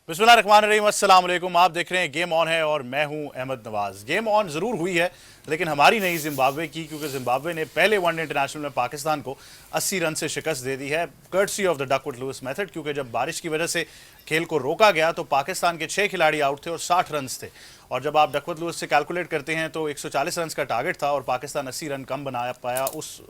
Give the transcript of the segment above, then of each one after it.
बिस्मिल्लाहिर्रहमानिर्रहीम, अस्सलाम वालेकुम। आप देख रहे हैं गेम ऑन है और मैं हूं अहमद नवाज। गेम ऑन ज़रूर हुई है लेकिन हमारी नहीं, जिम्बाब्वे की, क्योंकि जिम्बाब्वे ने पहले वनडे इंटरनेशनल में पाकिस्तान को 80 रन से शिकस्त दे दी है, courtesy of the Duckworth Lewis method. क्योंकि जब बारिश की वजह से खेल को रोका गया तो पाकिस्तान के 6 खिलाड़ी आउट थे और 60 रन थे। और जब आप डकवर्थ लुईस से कैलकुलेट करते हैं तो 140 रन का टारगेट था और पाकिस्तान 80 रन कम बना पाया उस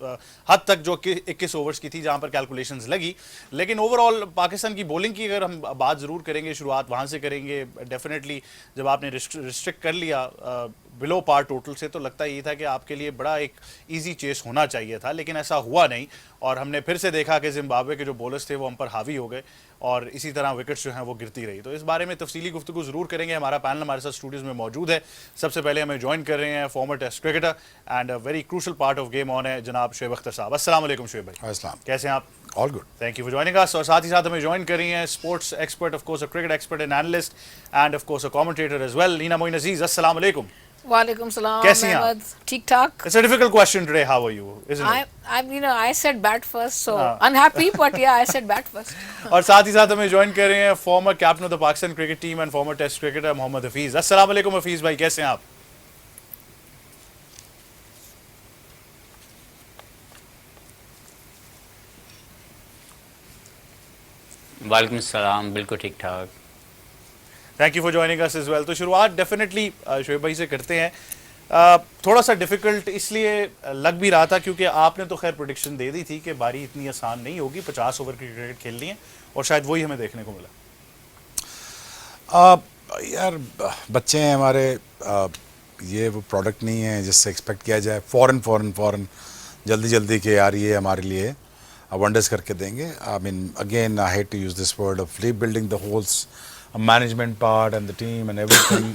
हद तक जो कि 21 ओवर्स की थी, जहां पर कैलकुलेशंस लगी। लेकिन ओवरऑल पाकिस्तान की बॉलिंग की अगर हम बात ज़रूर करेंगे, शुरुआत वहां से करेंगे। डेफिनेटली जब आपने रिस्ट्रिक्ट कर लिया बिलो पार टोटल से, तो लगता ये था कि आपके लिए बड़ा एक इजी चेस होना चाहिए था, लेकिन ऐसा हुआ नहीं। और हमने फिर से देखा कि जिम्बाब्वे के जो बॉलर्स थे वो हम पर हावी हो गए और इसी तरह विकेट्स जो हैं वो गिरती रही। तो इस बारे में तफसीली गुफ्तगू ज़रूर करेंगे। हमारा पैनल हमारे साथ स्टूडियोज़ में मौजूद है। सबसे पहले हमें ज्वाइन कर रहे हैं former test cricketer and very crucial part of game on है, जनाब शुएब अख्तर साहब। अस्सलाम वालेकुम शुएब भाई, अस्सलाम। कैसे हैं आप? All good. Thank you for joining us. और साथ ही साथ हमें ज्वाइन कर रही हैं sports expert, of course a cricket expert and analyst and of course a commentator as well, Leena Moin Aziz. अस्सलाम वालेकुम। वालेकुम सलाम। कैसी हैं आप? ठीक ठाक। It's a difficult question today. How are you? Isn't it? I said bat first, so unhappy, but yeah, I said bat first. और साथ ही साथ हमें ज्वाइन कर रहे हैं former captain of the Pakistan cricket team and former test cricketer Mohammad Hafeez. अस्सलाम वालेकुम हफीज भाई, कैसे हैं आप? वालेकुम सलाम, बिल्कुल ठीक ठाक। Thank you for joining us as well. तो शुरुआत डेफिनेटली शोएब भाई से करते हैं। थोड़ा सा डिफिकल्ट इसलिए लग भी रहा था क्योंकि आपने तो खैर प्रेडिक्शन दे दी थी कि बारी इतनी आसान नहीं होगी, 50 ओवर की क्रिकेट खेलनी है और शायद वही हमें देखने को मिला। यार बच्चे हैं हमारे, ये वो प्रोडक्ट नहीं है जिससे एक्सपेक्ट किया जाए फ़ौरन जल्दी जल्दी के यार ये हमारे लिए वंडर्स करके देंगे। I mean again I hate to use this word of rebuilding the holes management part and the team and everything,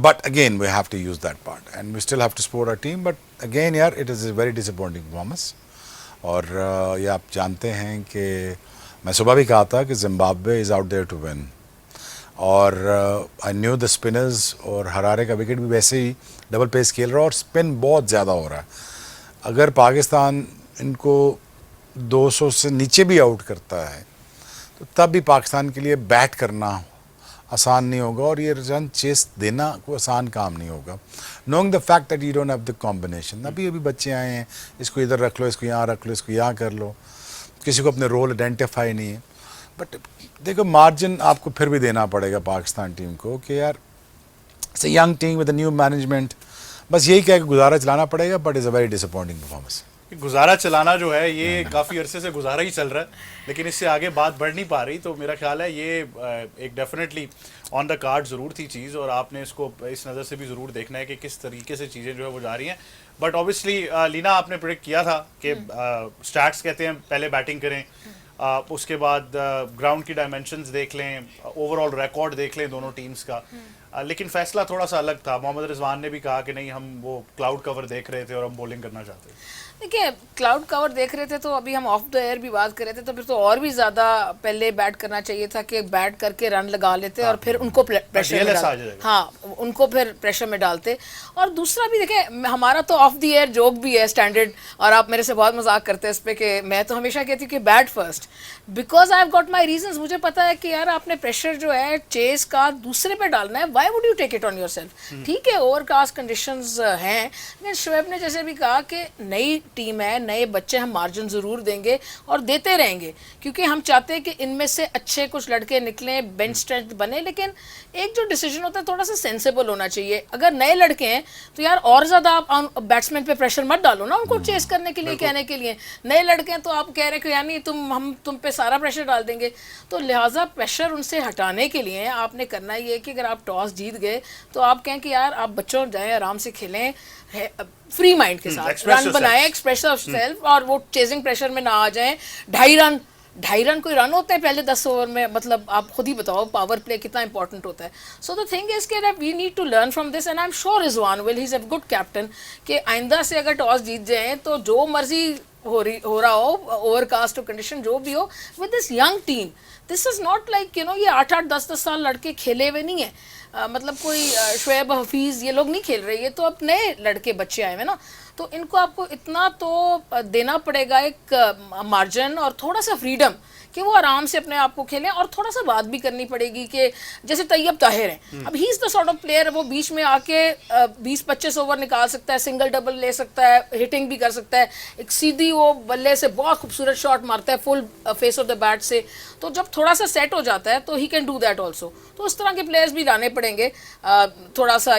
but again we have to use that part and we still have to support our team, but again यार it is a very disappointing performance। और ये आप जानते हैं कि मैं सुबह भी कहा था कि Zimbabwe is out there to win, और आई न्यू द स्पिनर्स, और हरारे का विकेट भी वैसे ही डबल पेस खेल रहा है और स्पिन बहुत ज़्यादा हो रहा है। अगर पाकिस्तान इनको 200 से नीचे भी आउट करता है तो तब भी पाकिस्तान के लिए बैट करना आसान नहीं होगा और ये रन चेस देना कोई आसान काम नहीं होगा, knowing the fact that you don't have the combination. अभी बच्चे आए हैं, इसको इधर रख लो, इसको यहाँ रख लो, इसको यहाँ कर लो, किसी को अपने रोल आइडेंटिफाई नहीं है। बट देखो मार्जिन आपको फिर भी देना पड़ेगा पाकिस्तान टीम को कि यार it's a young team with a new management, बस यही कह के गुजारा चलाना पड़ेगा। But is a very disappointing performance. गुजारा चलाना जो है ये काफ़ी अरसे से गुजारा ही चल रहा है, लेकिन इससे आगे बात बढ़ नहीं पा रही। तो मेरा ख्याल है ये एक डेफिनेटली ऑन द कार्ड ज़रूर थी चीज़, और आपने इसको इस नज़र से भी ज़रूर देखना है कि किस तरीके से चीज़ें जो है वो जा रही हैं। बट ऑब्वियसली लीना, आपने प्रेडिक्ट किया था कि स्टैट्स कहते हैं पहले बैटिंग करें, उसके बाद ग्राउंड की डायमेंशंस देख लें, ओवरऑल रिकॉर्ड देख लें दोनों टीम्स का। लेकिन फैसला थोड़ा सा अलग था। मोहम्मद रिजवान ने भी कहा कि नहीं, हम वो क्लाउड कवर देख रहे थे और हम बॉलिंग करना चाहते थे। देखिए, क्लाउड कवर देख रहे थे तो अभी हम ऑफ द एयर भी बात कर रहे थे, तो फिर तो और भी ज़्यादा पहले बैट करना चाहिए था कि बैट करके रन लगा लेते और फिर उनको प्रेशर में डालते। हाँ, उनको फिर प्रेशर में डालते। और दूसरा भी देखें, हमारा तो ऑफ द एयर जोक भी है स्टैंडर्ड, और आप मेरे से बहुत मजाक करते हैं इस पर कि मैं तो हमेशा कहती हूँ कि bat first, because I have got my reasons. मुझे पता है कि यार आपने प्रेशर जो है चेस का दूसरे पे डालना है, why would you take it on yourself. ठीक है, ओवरकास्ट कंडीशंस हैं, लेकिन शोएब ने जैसे भी कहा कि नई टीम है, नए बच्चे, हम मार्जिन ज़रूर देंगे और देते रहेंगे, क्योंकि हम चाहते हैं कि इनमें से अच्छे कुछ लड़के निकलें, बेंच स्ट्रेंथ बने। लेकिन एक जो डिसीजन होता है थोड़ा सा सेंसेबल होना चाहिए। अगर नए लड़के हैं तो यार और ज़्यादा आप बैट्समैन पे प्रेशर मत डालो ना, उनको चेस करने के लिए, कहने के लिए। नए लड़के हैं तो आप कह रहे हैं कि यार नहीं, हम तुम पे सारा प्रेशर डाल देंगे। तो लिहाजा प्रेशर उनसे हटाने के लिए आपने करना ही है कि अगर आप टॉस जीत गए तो आप कहें कि यार आप बच्चों जाएं, आराम से खेलें, फ्री माइंड के साथ रन बनाएं, एक्सप्रेस ऑफ सेल्फ, और वो चेजिंग प्रेशर में ना आ जाएं। 2.5 रन कोई रन होते हैं पहले 10 ओवर में? मतलब आप खुद ही बताओ पावर प्ले कितना इंपॉर्टेंट होता है। सो द थिंग इज के we need to learn from this, and I am sure Rizwan will, he is a good captain, कि आइंदा से अगर टॉस जीत जाएं तो जो मर्जी हो रहा हो, ओवरकास्ट कंडीशन जो भी हो, with this young team, this is not like ये 8-8, 10-10 साल लड़के खेले हुए नहीं है। मतलब कोई शुएब, हफीज़, ये लोग नहीं खेल रहे, ये तो अब नए लड़के बच्चे आए हैं ना। तो इनको आपको इतना तो देना पड़ेगा, एक मार्जिन और थोड़ा सा फ्रीडम, कि वो आराम से अपने आप को खेलें, और थोड़ा सा बात भी करनी पड़ेगी कि जैसे तैयब ताहिर है, अब he is the sort of player, वो बीच में आके 20-25 ओवर निकाल सकता है, सिंगल डबल ले सकता है, हिटिंग भी कर सकता है, एक सीधी वो बल्ले से बहुत खूबसूरत शॉट मारता है full face of the bat से। तो जब थोड़ा सा सेट हो जाता है तो he can do that also. तो उस तरह के प्लेयर्स भी लाने पड़ेंगे थोड़ा सा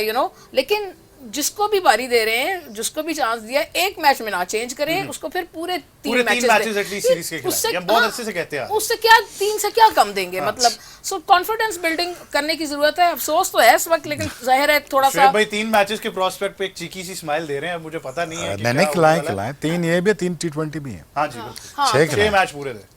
लेकिन जिसको भी बारी दे रहे हैं, जिसको भी चांस दिया, एक मैच में ना चेंज करें उसको, फिर पूरे तीन मैचेस एटलीस्ट सीरीज के खिलाएं, या बहुत अच्छे से कहते हैं, उससे क्या 3 से क्या कम देंगे, मतलब सो कॉन्फिडेंस बिल्डिंग करने की जरूरत है। अफसोस तो है इस वक्त, लेकिन जाहिर है थोड़ा सा भाई 3 मैचेस के प्रोस्पेक्ट पे एक चीकी सी स्माइल दे रहे हैं, मुझे पता नहीं है नहीं खिलाएं 3 ये भी 3 T20 भी है। हाँ जी, 6 मैच पूरे थे।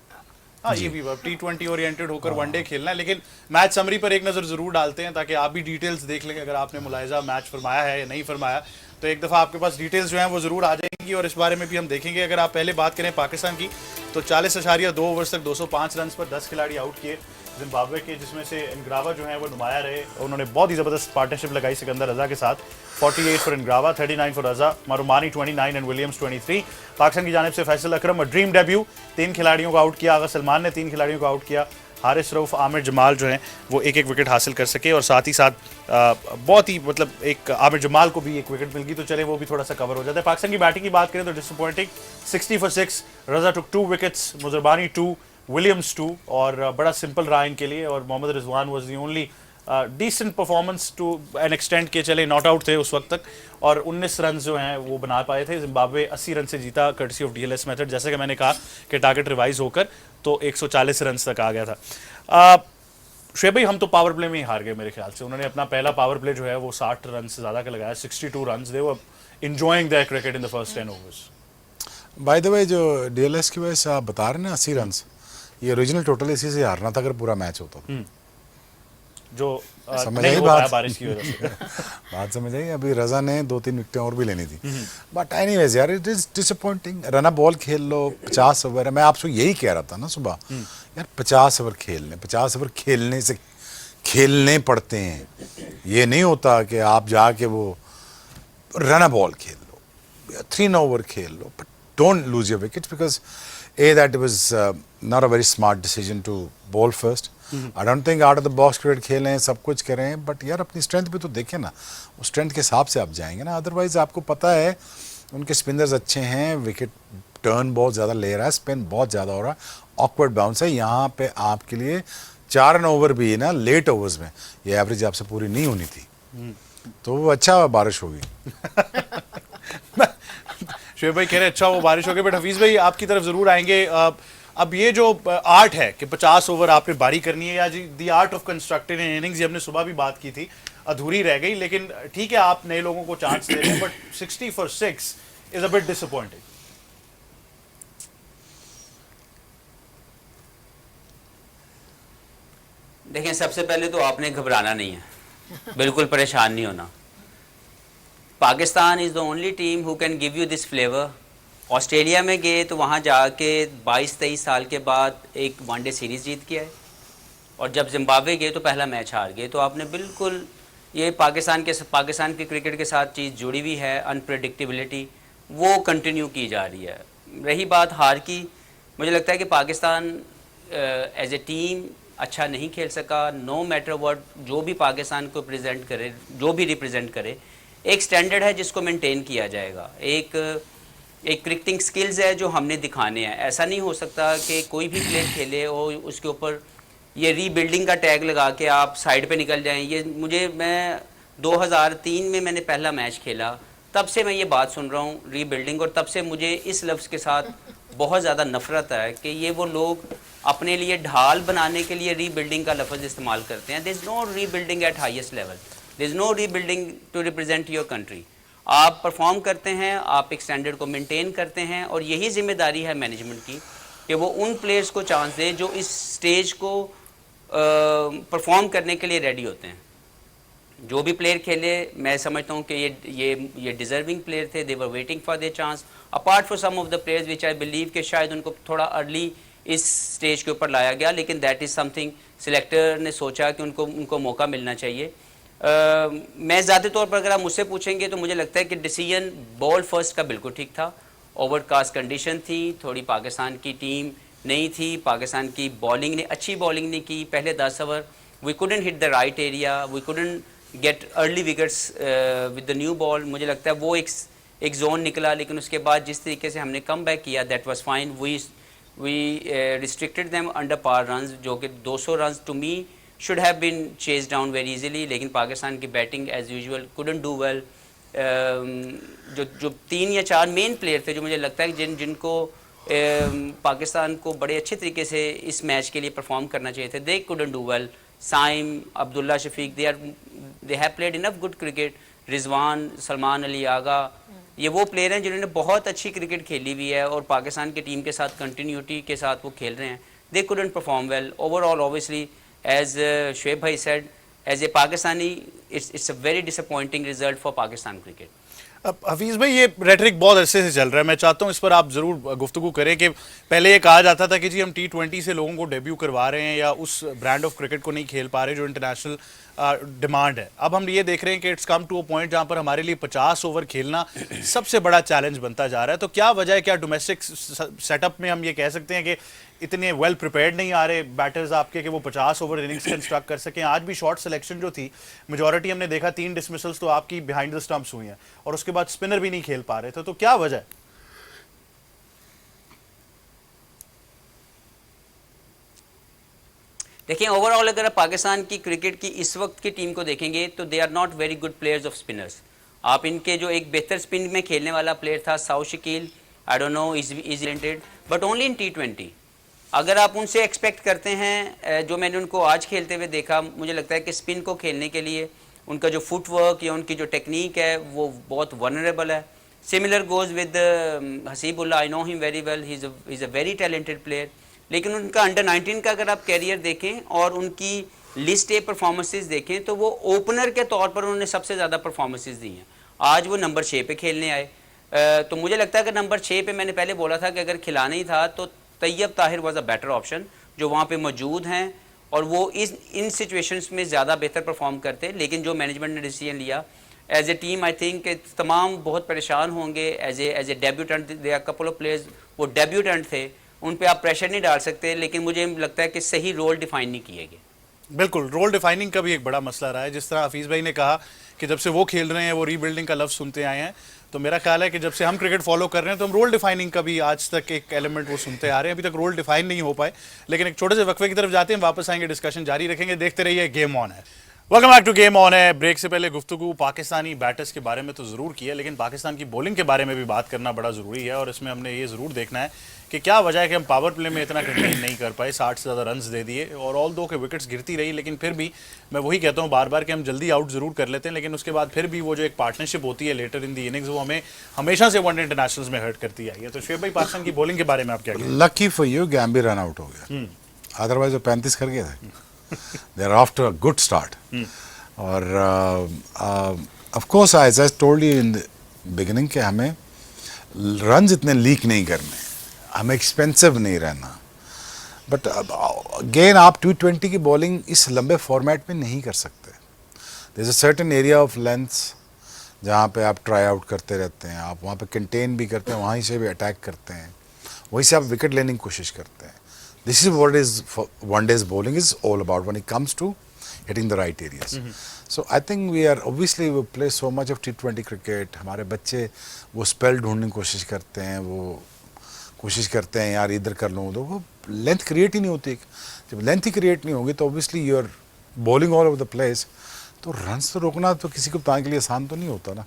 हाँ, ये भी T20 ओरिएंटेड होकर वनडे खेलना है। लेकिन मैच समरी पर एक नज़र ज़रूर डालते हैं ताकि आप भी डिटेल्स देख लें, अगर आपने मुलाहिजा मैच फरमाया है या नहीं फरमाया, तो एक दफ़ा आपके पास डिटेल्स जो हैं वो ज़रूर आ जाएंगी और इस बारे में भी हम देखेंगे। अगर आप पहले बात करें पाकिस्तान की, तो 40.2 ओवर्स तक 205 रन पर 10 खिलाड़ी आउट किए जिम्बाब्वे के, जिसमें से इनग्रावा जो हैं वो नुमाया रहे। उन्होंने बहुत ही ज़बरदस्त पार्टनरशिप लगाई सिकंदर रजा के साथ। 48 फॉर इनग्रावा, 39 for Raza, Marumani 29 and Williams 23। Pakistan की जानिब से फैसल अकरम ड्रीम डेब्यू, 3 खिलाड़ियों को आउट किया। आगा सलमान ने 3 खिलाड़ियों को आउट किया। हारिस रऊफ, आमिर जमाल जो हैं वो एक विकेट हासिल कर सके, और साथ ही साथ बहुत ही मतलब एक आमिर जमाल को भी एक विकेट मिल गई, तो चले वो भी थोड़ा सा कवर हो जाता है। पाकिस्तान की बैटिंग की बात करें तो disappointing, 60 for 6, Raza took 2 wickets, Muzarabani 2, Williams 2, और बड़ा सिंपल रहा इनके लिए। और Mohammad Rizwan was the only decent performance to an extent के, चले नॉट आउट थे उस वक्त तक, और 19 रन जो हैं वो बना पाए थे। जिम्बाब्वे 80 रन से जीता कर्टसी ऑफ DLS मेथड, जैसे कि मैंने कहा कि टारगेट रिवाइज होकर तो 140 रन तक आ गया था। शुएब भाई, हम तो पावर प्ले में ही हार गए मेरे ख्याल से। उन्होंने अपना पहला पावर प्ले जो है वो 60 रन से ज़्यादा का लगाया, 62 run. They were enjoying their cricket in the first 10 overs. By the way, जो DLS की वजह से आप बता रहे हैं ना 80 रन, ये ओरिजिनल टोटल इसी से हारना था अगर पूरा मैच होता जो समझ नहीं आई हो पाया बात बारिश की वजह से। बात समझ आई। अभी रजा ने 2-3 विकेटें और भी लेनी थी, बट एनीवेज यार it is disappointing. Run ball खेल लो, 50 ओवर। मैं आपसे यही कह रहा था ना सुबह, यार 50 ओवर खेलने, 50 ओवर खेलने से खेलने पड़ते हैं। ये नहीं होता कि आप जाके वो रन बॉल खेल लो, 3 ओवर खेल लो, but don't lose your wickets, because that it was not a very smart decision to bowl first. I don't think out of the box cricket खेलें, सब कुछ करें, बट यार अपनी स्ट्रेंथ भी तो देखें ना, उस स्ट्रेंथ के हिसाब से आप जाएंगे ना। अदरवाइज आपको पता है उनके स्पिनर्स अच्छे हैं, विकेट टर्न बहुत ज़्यादा ले रहा है, स्पिन बहुत ज़्यादा हो रहा है, ऑकवर्ड बाउंस है। यहाँ पे आपके लिए 4 रन ओवर भी ना लेट ओवर्स में ये एवरेज आपसे पूरी नहीं होनी थी, तो वो अच्छा बारिश होगी। शुएब भाई कह रहे अच्छा वो बारिश हो गई, बट हफीज़ भाई आपकी तरफ ज़रूर आएंगे। अब ये जो आर्ट है कि 50 ओवर आपने बारी करनी है, या दी आर्ट ऑफ कंस्ट्रक्टिंग इनिंग्स, ये हमने सुबह भी बात की थी, अधूरी रह गई। लेकिन ठीक है, आप नए लोगों को चांस दे रहे हैं, but 60 for 6 is a bit disappointing. देखें, सबसे पहले तो आपने घबराना नहीं है, बिल्कुल परेशान नहीं होना। Pakistan is the only team who can give you this flavour. Australia में गए तो वहाँ जाके 22-23 साल के बाद एक वनडे सीरीज़ जीत के आए, और जब जिम्बाब्वे गए तो पहला मैच हार गए। तो आपने बिल्कुल ये पाकिस्तान के क्रिकेट के साथ चीज़ जुड़ी हुई है, अनप्रेडिक्टेबिलिटी, वो कंटिन्यू की जा रही है। रही बात हार की, मुझे लगता है कि पाकिस्तान एज ए टीम अच्छा नहीं खेल सका। नो मैटर व्हाट, जो भी पाकिस्तान को प्रेजेंट करे, जो भी रिप्रेजेंट करे, एक स्टैंडर्ड है जिसको मेंटेन किया जाएगा, एक क्रिकेटिंग स्किल्स है जो हमने दिखाने हैं। ऐसा नहीं हो सकता कि कोई भी प्लेयर खेले और उसके ऊपर ये रीबिल्डिंग का टैग लगा के आप साइड पे निकल जाएं। ये मैं 2003 में मैंने पहला मैच खेला, तब से मैं ये बात सुन रहा हूँ रीबिल्डिंग, और तब से मुझे इस लफ्ज़ के साथ बहुत ज़्यादा नफरत है कि ये वो लोग अपने लिए ढाल बनाने के लिए रीबिल्डिंग का लफ्ज़ इस्तेमाल करते हैं। There is no rebuilding at highest level, there is no rebuilding to represent your country. आप परफॉर्म करते हैं, आप एक स्टैंडर्ड को मेंटेन करते हैं, और यही जिम्मेदारी है मैनेजमेंट की कि वो उन प्लेयर्स को चांस दे जो इस स्टेज को परफॉर्म करने के लिए रेडी होते हैं। जो भी प्लेयर खेले, मैं समझता हूँ कि ये डिज़र्विंग प्लेयर थे, they were waiting for their chance. Apart from some of the players which I believe कि शायद उनको थोड़ा अर्ली इस स्टेज के ऊपर लाया गया, लेकिन दैट इज़ समथिंग सिलेक्टर ने सोचा कि उनको मौका मिलना चाहिए। मैं ज़्यादा तौर पर अगर आप मुझसे पूछेंगे तो मुझे लगता है कि डिसीजन बॉल फर्स्ट का बिल्कुल ठीक था। ओवरकास्ट कंडीशन थी, थोड़ी पाकिस्तान की टीम नहीं थी, पाकिस्तान की बॉलिंग ने अच्छी बॉलिंग नहीं की पहले 10 over, we couldn't hit the right area, we couldn't get early wickets with the new ball. मुझे लगता है वो एक जोन निकला, लेकिन उसके बाद जिस तरीके से हमने कम बैक किया that was fine. We restricted them under par runs, जो कि 200 runs to me should have been chase down very easily, लेकिन पाकिस्तान की batting as usual couldn't do well. जो 3 या 4 मेन प्लेयर थे जो मुझे लगता है जिनको पाकिस्तान को बड़े अच्छे तरीके से इस मैच के लिए परफॉर्म करना चाहिए थे, they couldn't do well. Saim, Abdullah Shafique, they have played enough good cricket. Rizwan, Salman Ali Agha, ये वो प्लेयर हैं जिन्होंने बहुत अच्छी क्रिकेट खेली हुई है और पाकिस्तान की टीम के साथ कंटिन्यूटी के साथ वो खेल रहे हैं। They couldn't perform well overall. Obviously as Shoaib भाई said, as a Pakistani it's a very disappointing result for Pakistan cricket. अब हफीज़ भाई, ये रेटरिक बहुत अरसे से चल रहा है, मैं चाहता हूँ इस पर आप ज़रूर गुफ्तगू करें कि पहले ये कहा जाता था कि जी हम T20 से लोगों को डेब्यू करवा रहे हैं या उस ब्रांड ऑफ क्रिकेट को नहीं खेल पा रहे जो इंटरनेशनल डिमांड है। अब हम ये देख रहे हैं कि it's come to a point जहाँ पर हमारे लिए 50 ओवर खेलना सबसे बड़ा चैलेंज बनता जा रहा है। तो क्या वजह है, क्या डोमेस्टिक सेटअप में हम ये कह सकते हैं कि इतने वेल प्रिपेयर्ड नहीं आ रहे बैटर्स आपके कि वो 50 ओवर इनिंग्स कंस्ट्रक्ट कर सकें? आज भी शॉर्ट सिलेक्शन जो थी, मेजॉरिटी हमने देखा 3 डिसमिसल्स तो आपकी बिहाइंड द स्टंप्स हुई हैं और उसके बाद स्पिनर भी नहीं खेल पा रहे थे। तो क्या वजह है? देखिए, ओवरऑल अगर आप पाकिस्तान की क्रिकेट की इस वक्त की टीम को देखेंगे तो they are not very good players of spinners. आप इनके जो एक बेहतर स्पिन में खेलने वाला प्लेयर था south Shakeel, I don't no is talented but only in T20। अगर आप उनसे एक्सपेक्ट करते हैं, जो मैंने उनको आज खेलते हुए देखा, मुझे लगता है कि स्पिन को खेलने के लिए उनका जो फुटवर्क या उनकी जो टेक्निक है वो बहुत वनरेबल है। Similar goes with Hasibullah, I know him very well, he is a very talented player. लेकिन उनका अंडर 19 का अगर आप कैरियर देखें और उनकी लिस्ट ए परफॉर्मेंसेस देखें तो वो ओपनर के तौर पर उन्होंने सबसे ज़्यादा परफॉर्मेंसेस दी हैं। आज वो नंबर 6 पे खेलने आए, तो मुझे लगता है कि नंबर 6 पे मैंने पहले बोला था कि अगर खिलाना ही था तो Tayyab Tahir was a better option, जो वहाँ पे मौजूद हैं और वो इन सिचुएशंस में ज़्यादा बेहतर परफॉर्म करते। लेकिन जो मैनेजमेंट ने डिसीजन लिया as a team, I think तमाम बहुत परेशान होंगे as a debutant. They are couple of players वो डेब्यूटेंट थे, उन पे आप प्रेशर नहीं डाल सकते, लेकिन मुझे लगता है कि सही रोल डिफाइन नहीं किए गए। बिल्कुल, रोल डिफाइनिंग का भी एक बड़ा मसला रहा है। जिस तरह हफीज़ भाई ने कहा कि जब से वो खेल रहे हैं वो रीबिल्डिंग का लफ्ज़ सुनते आए हैं, तो मेरा ख्याल है कि जब से हम क्रिकेट फॉलो कर रहे हैं तो हम रोल डिफाइनिंग का भी आज तक एक एलिमेंट वो सुनते आ रहे हैं। अभी तक रोल डिफाइन नहीं हो पाए, लेकिन एक छोटे से वक्फे की तरफ जाते हैं, वापस आएंगे, डिस्कशन जारी रखेंगे। देखते रहिए, गेम ऑन है। Welcome back to game on है। ब्रेक से पहले गुफ्तगू पाकिस्तानी बैटर्स के बारे में तो ज़रूर की है, लेकिन पाकिस्तान की बॉलिंग के बारे में भी बात करना बड़ा ज़रूरी है। और इसमें हमने ये ज़रूर देखना है कि क्या वजह है कि हम पावर प्ले में इतना कंटेन नहीं कर पाए, 60 से ज़्यादा रन्स दे दिए और ऑल दो के विकेट्स गिरती रही, लेकिन फिर भी मैं वही कहता हूँ बार बार कि हम जल्दी आउट ज़रूर कर लेते हैं, लेकिन उसके बाद फिर भी वो जो एक पार्टनरशिप होती है लेटर इन दी इनिंग्स, वो हमें हमेशा से वनडे इंटरनेशनल्स में हर्ट करती आई है। तो शुएब भाई, पाकिस्तान की बॉलिंग के बारे में आप क्या कहेंगे? Lucky for you Gumbie run out हो गया, अदरवाइज वो 35 कर गए थे। They are after a good start. और of course as I told you in the beginning कि हमें रन इतने लीक नहीं करने, हमें एक्सपेंसिव नहीं रहना। बट अगेन आप T20 की बॉलिंग इस लंबे फॉर्मेट में नहीं कर सकते। There is a certain area of length जहाँ पे आप ट्राई आउट करते रहते हैं, आप वहाँ पे कंटेन भी करते हैं, वहीं से भी अटैक करते हैं, वहीं से आप विकेट लेने की कोशिश करते हैं। This is what is one day's bowling is all about when it comes to hitting the right areas. So I think we are obviously we play so much of T20 cricket. हमारे बच्चे वो spell ढूंढने की कोशिश करते हैं, वो कोशिश करते हैं यार इधर कर लूँ, तो वो लेंथ क्रिएट ही नहीं होती। जब लेंथ ही क्रिएट नहीं होगी तो obviously you are bowling all over the place, तो रन्स तो रोकना तो किसी को बताने के लिए आसान तो नहीं होता ना।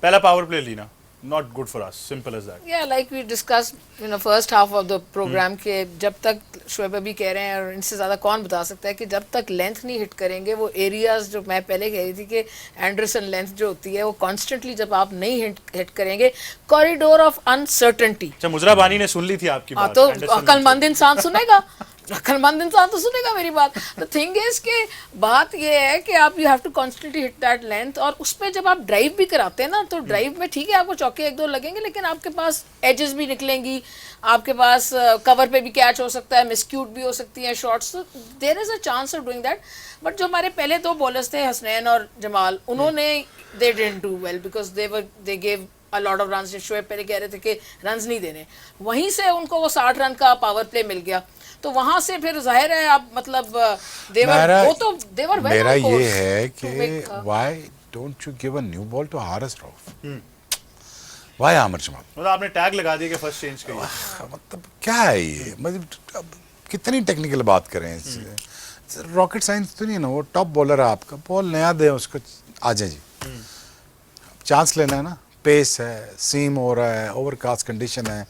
पहला पावर प्ले लीना, not good for us, simple as that. Yeah, like we discussed in the first half of the program के जब तक शोएब अभी कह रहे हैं और इनसे ज़्यादा कौन बता सकता है कि जब तक लेंथ नहीं हिट करेंगे, वो एरियाज जो मैं पहले कह रही थी कि एंडरसन लेंथ जो होती है वो कॉन्स्टेंटली जब आप नहीं हिट करेंगे, कॉरिडोर ऑफ अनसर्टेनिटी। अच्छा, मुजरा बानी ने सुन ली थी आपकी बात, तो एंडरसन अक्लमंद इंसान सुनेगा, अक्लमंद इंसान तो सुनेगा मेरी बात। द थिंग इज कि बात ये है कि आप you have to constantly hit that length, और उस पर जब आप ड्राइव भी कराते हैं ना, तो ड्राइव में ठीक है आपको चौके 1-2 लगेंगे, लेकिन आपके पास एजेस भी निकलेंगी, आपके पास कवर पे भी कैच हो सकता है, मिसक्यूट भी हो सकती हैं शॉट्स, तो there is a chance of doing that. But जो हमारे पहले 2 बॉलर्स थे, हसनैन और जमाल, उन्होंने they didn't do well because they gave a lot of runs, Shoaib पहले कह रहे थे कि रन्स नहीं देने, वहीं से उनको वो 60 रन का पावर प्ले मिल गया, तो वहां से फिर जाहिर है आप मतलब देवर मेरा ये है कि why don't you give a new ball to Haris Rauf, why Aamir Jamal, मतलब आपने टैग लगा दिया कि फर्स्ट चेंज करिए, मतलब क्या है ये, मतलब कितनी टेक्निकल बात करें इससे, रॉकेट साइंस तो नहीं ना, वो टॉप बॉलर है आपका, बॉल नया दे उसको, आ जाए जी, चांस लेना है ना, पेस है, सीम हो रहा है, ओवरकास्ट कंडीशन है,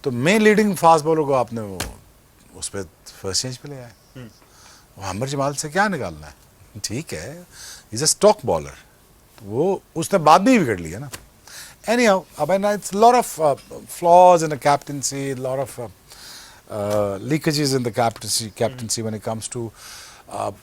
तो मैं लीडिंग फास्ट बॉलर को आपने वो उस पर फर्स्ट चेंज पे ले आए, वो आमिर जमाल से क्या निकालना है, ठीक है इज अ स्टॉक बॉलर, वो उसने बाद में ही विकेट लिया ना, anyhow, it's a lot of flaws in the captaincy, a lot of leakages in the captaincy when it comes to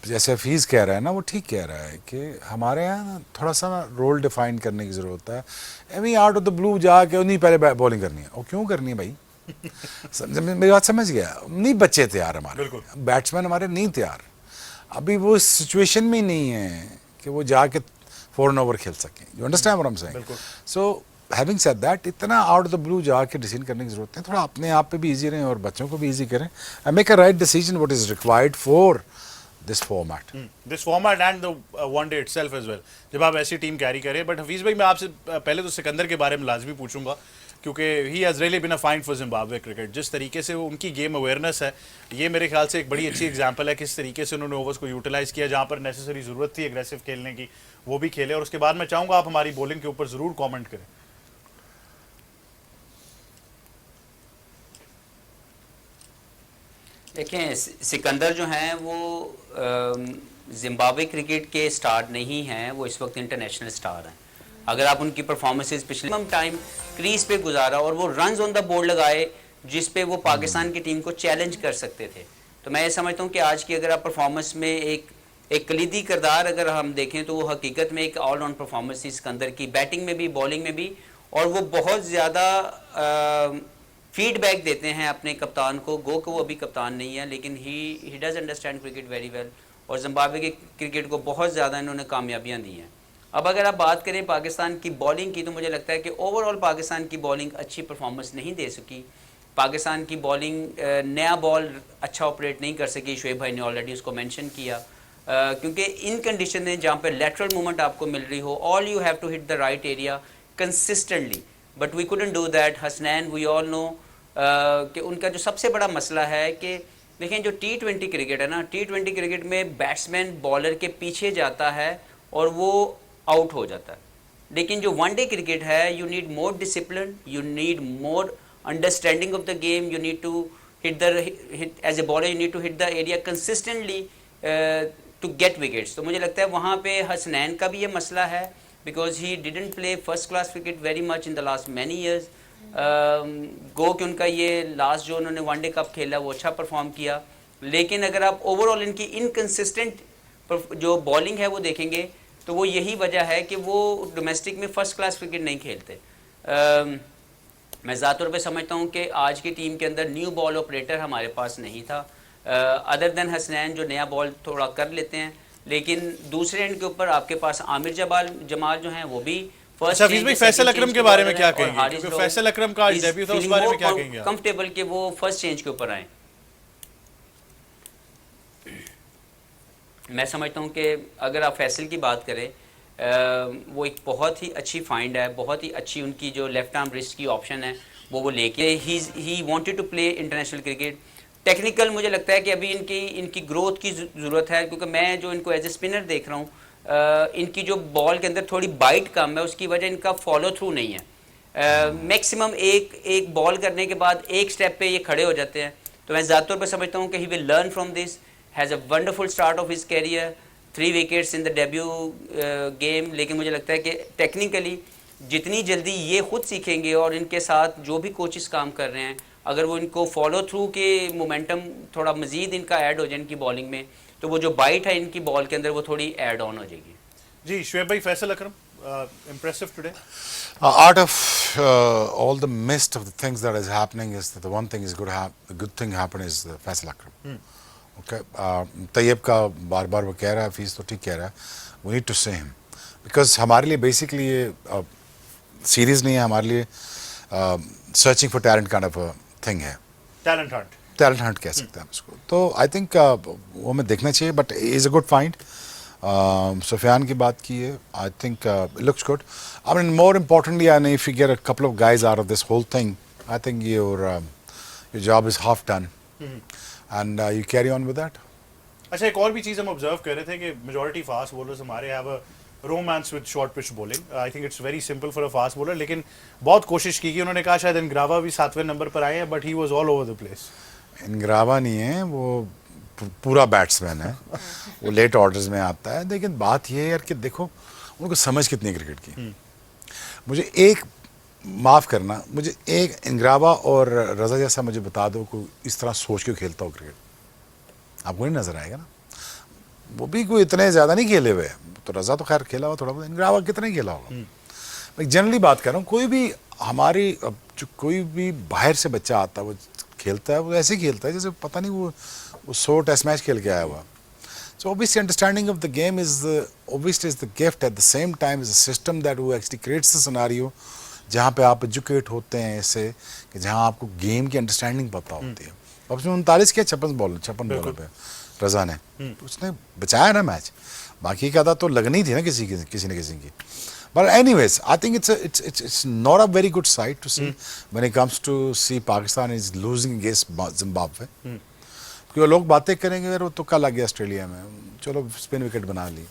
जैसे फीस कह रहा है ना, वो ठीक कह रहा है कि हमारे यहाँ ना थोड़ा सा ना रोल डिफाइन करने की ज़रूरत है, every out of the blue जाके उन्हीं पहले बॉलिंग करनी है, और क्यों करनी है भाई, मेरी बात समझ गया, नहीं बच्चे तैयार हमारे बैट्समैन, हमारे नहीं तैयार, अभी वो सिचुएशन में नहीं है कि वो जाके 4 ओवर खेल सकें, you understand what I am saying, so having said that, इतना आउट ऑफ द ब्लू जाके डिसीजन करने की जरूरत है, थोड़ा अपने आप पे भी इजी रहें और बच्चों को भी इजी करें, and make a right decision what is required for this format and the one day itself as well, जब आप ऐसी टीम कैरी करें। बट हफीज भाई, मैं आपसे पहले तो सिकंदर के बारे में लाजमी पूछूंगा, क्योंकि he has really been a find for Zimbabwe cricket, जिस तरीके से वो उनकी गेम अवेयरनेस है, ये मेरे ख्याल से एक बड़ी अच्छी एग्जांपल है किस तरीके से उन्होंने ओवर्स को यूटिलाइज किया, जहाँ पर नेसेसरी ज़रूरत थी एग्रेसिव खेलने की वो भी खेले, और उसके बाद मैं चाहूँगा आप हमारी बॉलिंग के ऊपर ज़रूर कॉमेंट करें। देखें, सिकंदर जो हैं वो जिम्बाब्वे क्रिकेट के स्टार नहीं हैं, वो इस वक्त इंटरनेशनल स्टार हैं। अगर आप उनकी परफॉर्मेंसेस पिछले टाइम क्रीज पे गुजारा और वो रन्स ऑन द बोर्ड लगाए जिस पे वो पाकिस्तान की टीम को चैलेंज कर सकते थे, तो मैं ये समझता हूँ कि आज की अगर आप परफॉर्मेंस में एक कलीदी किरदार अगर हम देखें तो वो हकीकत में एक ऑल राउंड परफॉर्मेंस सिकंदर की, बैटिंग में भी बॉलिंग में भी, और वो बहुत ज़्यादा फीडबैक देते हैं अपने कप्तान को, गो को वो अभी कप्तान नहीं है, लेकिन he does understand cricket very well, और जिम्बाब्वे के क्रिकेट को बहुत ज़्यादा इन्होंने कामयाबियाँ दी हैं। अब अगर आप बात करें पाकिस्तान की बॉलिंग की, तो मुझे लगता है कि ओवरऑल पाकिस्तान की बॉलिंग अच्छी परफॉर्मेंस नहीं दे सकी, पाकिस्तान की बॉलिंग नया बॉल अच्छा ऑपरेट नहीं कर सकी, शोएब भाई ने ऑलरेडी उसको मेंशन किया, क्योंकि इन कंडीशन में जहाँ पे लेटरल मूवमेंट आपको मिल रही हो, all you have to hit the right area consistently, but we couldn't do that. Hasnain, we all know कि उनका जो सबसे बड़ा मसला है कि देखें जो T20 क्रिकेट है ना, T20 क्रिकेट में बैट्समैन बॉलर के पीछे जाता है और वो आउट हो जाता है, लेकिन जो वनडे क्रिकेट है, you need more discipline, you need more understanding of the game, you need to hit as a bowler, you need to hit the area consistently to get wickets. तो मुझे लगता है वहाँ पे हसनैन का भी ये मसला है, because he didn't play first class cricket very much in the last many years. गो कि उनका ये लास्ट जो उन्होंने वनडे कप खेला वो अच्छा परफॉर्म किया, लेकिन अगर आप ओवरऑल इनकी इनकंसिस्टेंट जो बॉलिंग है वो देखेंगे तो वो यही वजह है कि वो डोमेस्टिक में फर्स्ट क्लास क्रिकेट नहीं खेलते। मैं ज़ात तौर पे समझता हूँ कि आज की टीम के अंदर न्यू बॉल ऑपरेटर हमारे पास नहीं था, अदर देन हसनैन जो नया बॉल थोड़ा कर लेते हैं, लेकिन दूसरे एंड के ऊपर आपके पास आमिर जमाल जो हैं वो भी अच्छा, फैसल अकरम के बारे में क्या कहेंगे, क्योंकि फैसल अकरम का डेब्यू था, उस बारे में क्या कहेंगे? कंफर्टेबल कि वो फर्स्ट चेंज के ऊपर आए। मैं समझता हूँ कि अगर आप फैसल की बात करें, वो एक बहुत ही अच्छी फाइंड है, बहुत ही अच्छी उनकी जो लेफ्ट आर्म रिस्ट की ऑप्शन है वो लेके he wanted to play international cricket. Technical मुझे लगता है कि अभी इनकी ग्रोथ की ज़रूरत है, क्योंकि मैं जो इनको एज ए स्पिनर देख रहा हूँ, इनकी जो बॉल के अंदर थोड़ी बाइट कम है, उसकी वजह इनका फॉलो थ्रू नहीं है। मैक्सिमम एक बॉल करने के बाद एक स्टेप पे ये खड़े हो जाते हैं, तो मैं ज़्यादा तौर पर समझता हूँ कि he will learn from this, has a wonderful start of his career, 3 wickets in the debut game. लेकिन मुझे लगता है कि टेक्निकली जितनी जल्दी ये खुद सीखेंगे और इनके साथ जो भी कोचेस काम कर रहे हैं, अगर वो इनको फॉलो थ्रू के मोमेंटम थोड़ा मज़ीद इनका ऐड हो जाए इनकी बॉलिंग में, तो वो जो बाइट है इनकी बॉल के अंदर वो थोड़ी ऐड ऑन हो जाएगी। जी शोएब भाई, फैसल अकरम impressive today? Out of all the mist of the things that is happening, is that the one thing is the good thing happen is Faisal Akram. Okay, Tayyab का बार वो कह रहा है, फीस तो ठीक कह रहा है, we need to say him because हमारे लिए basically ये सीरीज नहीं है हमारे लिए, searching for talent kind of thing है, टैलेंट हंट कह सकते हैं उसको। तो आई थिंक वो हमें देखना चाहिए, but is a good find. Sufiyan की बात की है, I think it looks good. I mean more importantly, and if you get a couple of guys out of this whole thing, I think your job is half done and you carry on with that. अच्छा, एक और भी चीज़ हम observe कर रहे थे कि majority fast bowlers हमारे have a romance with short pitch bowling. I think it's very simple for a fast bowler, लेकिन बहुत कोशिश की कि उन्होंने कहा शायद इंग्रावा भी 7वें नंबर पर आए हैं, but he was all over the place. इंग्रावा नहीं है वो, पूरा बैट्समैन है, वो लेट ऑर्डर्स में आता है। लेकिन बात ये है यार कि देखो उनको समझ कितनी है क्रिकेट की। मुझे एक माफ़ करना, मुझे एक इंग्रावा और रज़ा जैसा मुझे बता दो कोई इस तरह सोच के खेलता हो क्रिकेट, आपको नहीं नज़र आएगा ना। वो भी कोई इतने ज़्यादा नहीं खेले हुए, तो रज़ा तो खैर खेला हुआ थोड़ा बहुत, इंग्रावा कितने खेला होगा। मैं जनरली बात कर रहा हूँ, कोई भी हमारी जो कोई भी बाहर से बच्चा आता है वो खेलता है, वो ऐसे ही खेलता है जैसे पता नहीं वो 100 टेस्ट मैच खेल के आया हुआ। So obviously understanding of the game is the gift, at the same time is a system that who actually creates the scenario जहाँ पे आप एजुकेट होते हैं ऐसे कि जहाँ आपको गेम की अंडरस्टैंडिंग पता होती है। अब उसने 39 किया 56 बॉल पे रज़ा ने, तो उसने बचाया ना मैच, बाकी का था तो लगनी थी ना किसी न किसी की। But anyways, I think it's not a very good sight to see when it comes to see Pakistan is losing against Zimbabwe. क्योंकि लोग बातें करेंगे यार वो तुक्का लग गया ऑस्ट्रेलिया में, चलो स्पिन विकेट बना ली।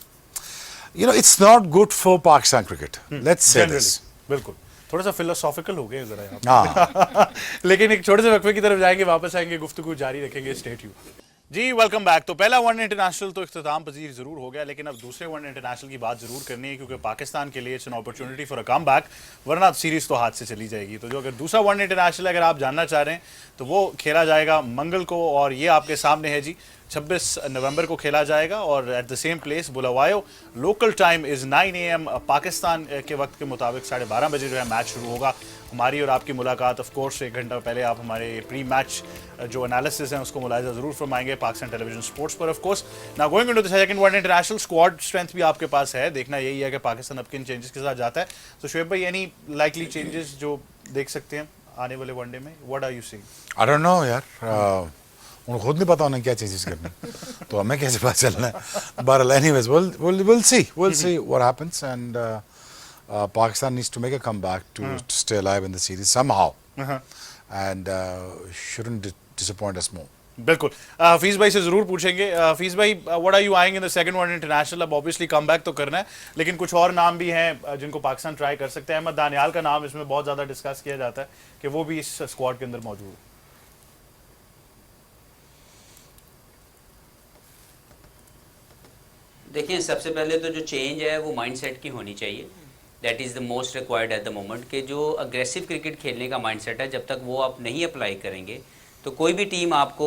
You know it's not good for Pakistan cricket, let's say this. बिल्कुल, थोड़ा सा फिलोसॉफिकल हो गए जरा यहाँ हाँ लेकिन एक छोटे से वक्फे की तरफ जाएंगे, वापस आएंगे, गुफ्तगू जारी रखेंगे। स्टे ट्यून्ड जी, वेलकम बैक। तो पहला वनडे इंटरनेशनल तो इख्तिताम पजीर जरूर हो गया, लेकिन अब दूसरे वनडे इंटरनेशनल की बात जरूर करनी है, क्योंकि पाकिस्तान के लिए it's an opportunity for a comeback, वरना सीरीज तो हाथ से चली जाएगी। तो जो अगर दूसरा वनडे इंटरनेशनल अगर आप जानना चाह रहे हैं तो वो खेला जाएगा मंगल को, और ये आपके सामने है जी, 26 नवंबर को खेला जाएगा, और at the same place बुलावायो। Local time is 9 AM, Pakistan के वक्त के मुताबिक 12:30 बजे जो है मैच शुरू होगा। हमारी और आपकी मुलाकात ऑफ कोर्स 1 घंटा पहले आप हमारे प्री मैच जो एनालिसिस हैं उसको मुलाहिजा ज़रूर फरमाएंगे पाकिस्तान टेलीविजन स्पोर्ट्स पर। ऑफ कोर्स ना going into the second one day international, squad strength भी आपके पास है, देखना यही है कि पाकिस्तान अब किन चेंजेस के साथ जाता है। तो शुएब भाई, एनी लाइकली चेंजेस जो देख सकते हैं आने वाले वनडे में, what are you seeing? I don't know यार, उनको खुद नहीं पता उन्हें क्या चेंजेस करना तो हमें कैसे पता चलना है। But anyways we'll see what happens, and Pakistan needs to make a comeback to stay alive in the series somehow, and shouldn't disappoint us more. बिल्कुल, हफीज़ भाई से ज़रूर पूछेंगे। हफीज़ भाई, what are you eyeing in the second one international? अब obviously comeback तो करना है, लेकिन कुछ और नाम भी हैं जिनको पाकिस्तान ट्राई कर सकते हैं। अहमद दानियाल का नाम इसमें बहुत ज़्यादा डिस्कस किया जाता है कि वो भी इस स्क्वाड के अंदर मौजूद है। देखिए, सबसे पहले तो जो चेंज है वो माइंडसेट की होनी चाहिए। That is the most required at the moment, कि जो अग्रेसिव क्रिकेट खेलने का माइंडसेट है, जब तक वो आप नहीं अप्लाई करेंगे तो कोई भी टीम आपको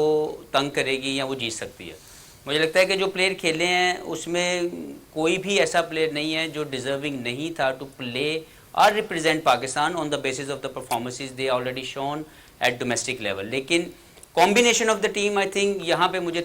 तंग करेगी या वो जीत सकती है। मुझे लगता है कि जो प्लेयर खेले हैं उसमें कोई भी ऐसा प्लेयर नहीं है जो डिज़र्विंग नहीं था टू प्ले और represent Pakistan on the basis of the performances they already shown at domestic level. लेकिन combination of the team, I think यहाँ पे मुझे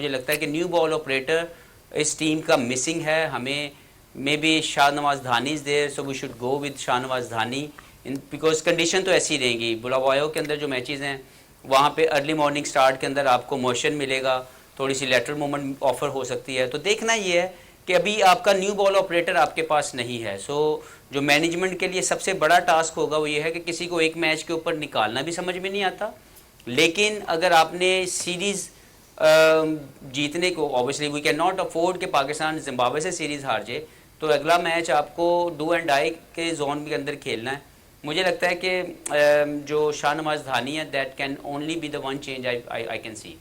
लगता है कि न्यू बॉल ऑपरेटर इस टीम का मिसिंग है। हमें maybe Shahnawaz Dhani is there, so we should go with Shahnawaz Dhani because condition तो ऐसी रहेंगी। बुलावायो के अंदर जो मैचेस हैं वहाँ पे अर्ली मॉर्निंग स्टार्ट के अंदर आपको मोशन मिलेगा, थोड़ी सी लेटरल मूवमेंट ऑफर हो सकती है। तो देखना ये है कि अभी आपका न्यू बॉल ऑपरेटर आपके पास नहीं है। सो जो मैनेजमेंट के लिए सबसे बड़ा टास्क होगा वो ये है कि किसी को एक मैच के ऊपर निकालना भी समझ में नहीं आता, लेकिन अगर आपने सीरीज़ जीतने को, ऑब्वियसली वी कैन नॉट अफोर्ड कि पाकिस्तान जिम्बाब्वे से सीरीज़ हार जाए, तो अगला मैच आपको डू एंड डाई के जोन के अंदर खेलना है। मुझे लगता है कि जो शाहनवाज धानी है that can only be the one change I can see.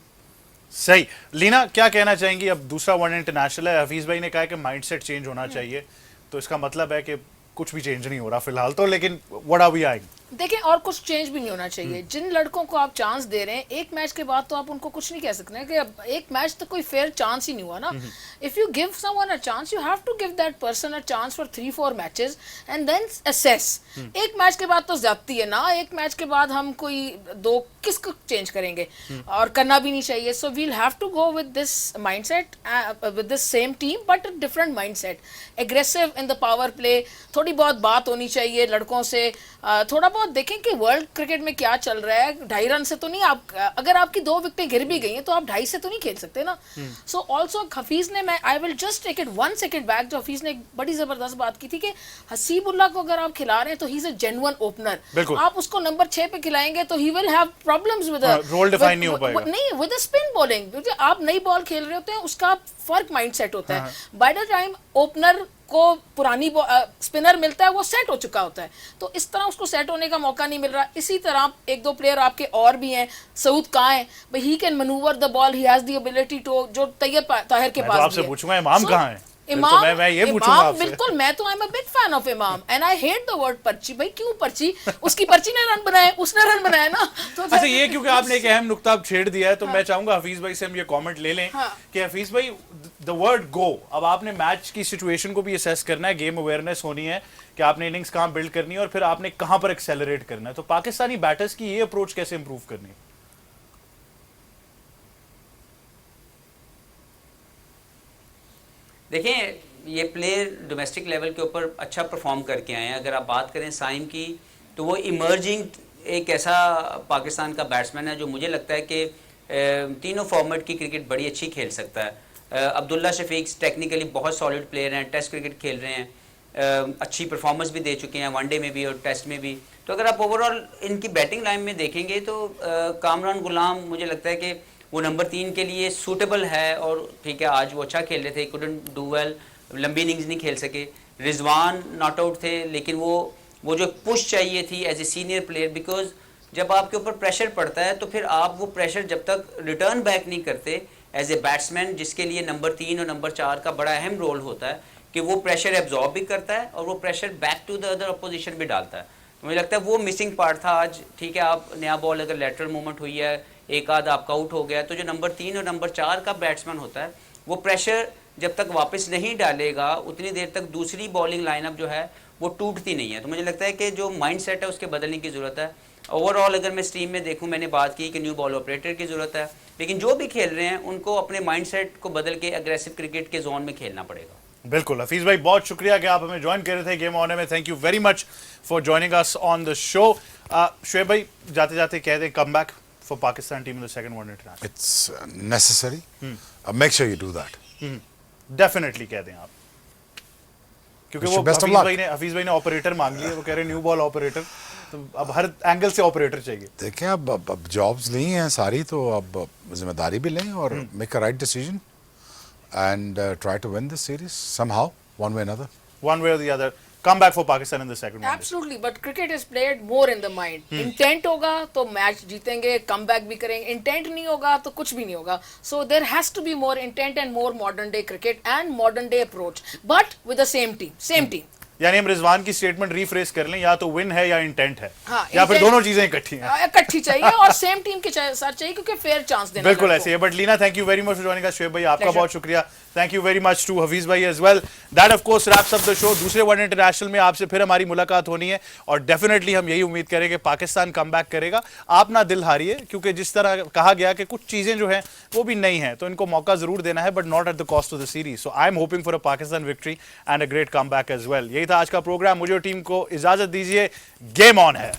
सही। लीना, क्या कहना चाहेंगी? अब दूसरा वन इंटरनेशनल है, हफीज़ भाई ने कहा कि माइंडसेट चेंज होना चाहिए, तो इसका मतलब है कि कुछ भी चेंज नहीं हो रहा फिलहाल तो, लेकिन व्हाट आर वी आइंग? देखिए और कुछ चेंज भी नहीं होना चाहिए। जिन लड़कों को आप चांस दे रहे हैं, एक मैच के बाद तो आप उनको कुछ नहीं कह सकते हैं कि अब एक मैच तो कोई फेयर चांस ही नहीं हुआ ना। If you give someone a chance, you have to give that person a chance for 3-4 matches and then assess. एक मैच के बाद तो ज्यादती है ना, एक मैच के बाद हम कोई दो किसको चेंज करेंगे, और करना भी नहीं चाहिए। So we'll have to go with this mindset, with this same team but different mindset, aggressive in the power play. थोड़ी बहुत बात होनी चाहिए लड़कों से, थोड़ा बहुत देखें कि वर्ल्ड क्रिकेट में क्या चल रहा है। 2.5 रन से तो नहीं, आप अगर आपकी 2 विकेटें गिर भी गई हैं तो आप 2.5 से तो नहीं खेल सकते ना। सो ऑल्सो हफीज ने, मैं I will just take it 1 second back, जो हफीज ने एक बड़ी जबरदस्त बात की थी कि हसीबुल्लाह को अगर आप खिला रहे हैं तो he is a genuine opener. आप उसको नंबर 6 पे खिलाएंगे तो he will have problems with role define नहीं हो पाएगा, नहीं विद स्पिन बॉलिंग, क्योंकि आप नई बॉल खेल रहे होते हैं, उसका फर्क माइंडसेट होता है। बाय द टाइम ओपनर को पुरानी स्पिनर मिलता है, वो सेट हो चुका होता है, तो इस तरह उसको सेट होने का मौका नहीं मिल रहा। इसी तरह 1-2 प्लेयर आपके और भी हैं। सऊद कहाँ है भाई, he can manoeuvre the ball, he has the ability to, जो तैयब ताहिर के पास आपसे पूछूंगा इमाम कहाँ है। इमाम, मैं ये पूछूंगा आपसे। बिल्कुल, मैं तो I am a big fan of Imam and I hate the word parchi. भाई क्यों पर्ची, उसकी पर्ची ने रन बनाए, उसने रन बनाया ना। तो अच्छा, ये क्योंकि आपने एक अहम नुक्ता अब छेड़ दिया है, तो मैं चाहूंगा हफीज भाई से हम ये कमेंट ले लें कि हफीज भाई, द वर्ड गो, अब आपने मैच की सिचुएशन को भी असेस करना है, गेम अवेयरनेस होनी है कि आपने इनिंग्स कहाँ बिल्ड करनी है और फिर आपने कहाँ पर एक्सेलरेट करना है। तो पाकिस्तानी बैटर्स की ये अप्रोच कैसे इंप्रूव करनी है? देखें, ये प्लेयर डोमेस्टिक लेवल के ऊपर अच्छा परफॉर्म करके आए हैं। अगर आप बात करें साइम की, तो वो इमर्जिंग एक ऐसा पाकिस्तान का बैट्समैन है जो मुझे लगता है कि तीनों फॉर्मेट की क्रिकेट बड़ी अच्छी खेल सकता है। अब्दुल्ला शफीक टेक्निकली बहुत सॉलिड प्लेयर हैं, टेस्ट क्रिकेट खेल रहे हैं, अच्छी परफॉर्मेंस भी दे चुके हैं वनडे में भी और टेस्ट में भी। तो अगर आप ओवरऑल इनकी बैटिंग लाइन में देखेंगे तो कामरान गुलाम मुझे लगता है कि वो नंबर 3 के लिए सूटेबल है। और ठीक है, आज वो अच्छा खेल रहे थे, कुडंट डू वेल, लंबी इनिंग्स नहीं खेल सके। रिजवान नॉट आउट थे, लेकिन वो जो पुश चाहिए थी as a senior player, because जब आपके ऊपर प्रेशर पड़ता है तो फिर आप वो प्रेशर जब तक रिटर्न बैक नहीं करते एज ए बैट्समैन, जिसके लिए नंबर 3 और नंबर 4 का बड़ा अहम रोल होता है कि वो प्रेशर एब्जॉर्ब भी करता है और वो pressure back to the other opposition भी डालता है। तो मुझे लगता है वो मिसिंग पार्ट था आज। ठीक है, आप नया बॉल अगर लेटरल मूवमेंट हुई है, एक आध आपका आउट हो गया, तो जो नंबर 3 और नंबर 4 का बैट्समैन होता है वो प्रेशर जब तक वापस नहीं डालेगा उतनी देर तक दूसरी बॉलिंग लाइनअप जो है वो टूटती नहीं है। तो मुझे लगता है कि जो माइंडसेट है उसके बदलने की ज़रूरत है। ओवरऑल अगर मैं स्ट्रीम में देखूं, मैंने बात की कि न्यू बॉल ऑपरेटर की ज़रूरत है, लेकिन जो भी खेल रहे हैं उनको अपने माइंडसेट को बदल के एग्रेसिव क्रिकेट के जोन में खेलना पड़ेगा। बिल्कुल हफीज भाई, बहुत शुक्रिया कि आप हमें ज्वाइन कर रहे थे गेम ऑन में। Thank you very much for joining us on the show. Shoaib भाई, जाते जाते कह दें, come back for Pakistan team in the second one day international. It's necessary. Make sure you do that. Definitely कह दें आप, क्योंकि वो Best of luck. हफीज भाई ने ऑपरेटर मांग लिया, वो कह रहे न्यू बॉल ऑपरेटर, तो अब हर एंगल से ऑपरेटर चाहिए। देखें, अब जॉब्स ली हैं सारी, तो अब जिम्मेदारी भी लें और make a right decision and try to win this series somehow, one way another. One way or the other, come back for Pakistan in the second one. Absolutely, but cricket is played more in the mind. Intent होगा तो match जीतेंगे, come back भी करेंगे। Intent नहीं होगा तो कुछ भी नहीं होगा। So there has to be more intent and more modern day cricket and modern day approach, but with the same team, same team. यानी हम रिजवान की स्टेटमेंट रीफ्रेस कर लें, या तो विन है या इंटेंट है, हाँ, या फिर intent- दोनों चीजें इकट्ठी हैं। इकट्ठी चाहिए और सेम टीम के साथ चाहिए, क्योंकि फेयर चांस देना। बिल्कुल लड़कों ऐसे है। But Leena, thank you very much for joining us. Shoaib भाई, आपका Pleasure. बहुत शुक्रिया। Thank you very much to Hafeez भाई as well. That of course wraps up the show. दूसरे वनडे इंटरनेशनल में आपसे फिर हमारी मुलाकात होनी है और डेफिनेटली हम यही उम्मीद करें कि पाकिस्तान कम बैक करेगा। आप ना दिल हारिए, क्योंकि जिस तरह कहा गया कि कुछ चीजें जो हैं वो भी नहीं है, तो इनको मौका जरूर देना है, but not at the cost of the series. So I am hoping for a Pakistan victory and a great come back as well. यही था आज का प्रोग्राम। मुझे और टीम को इजाजत दीजिए। गेम ऑन है।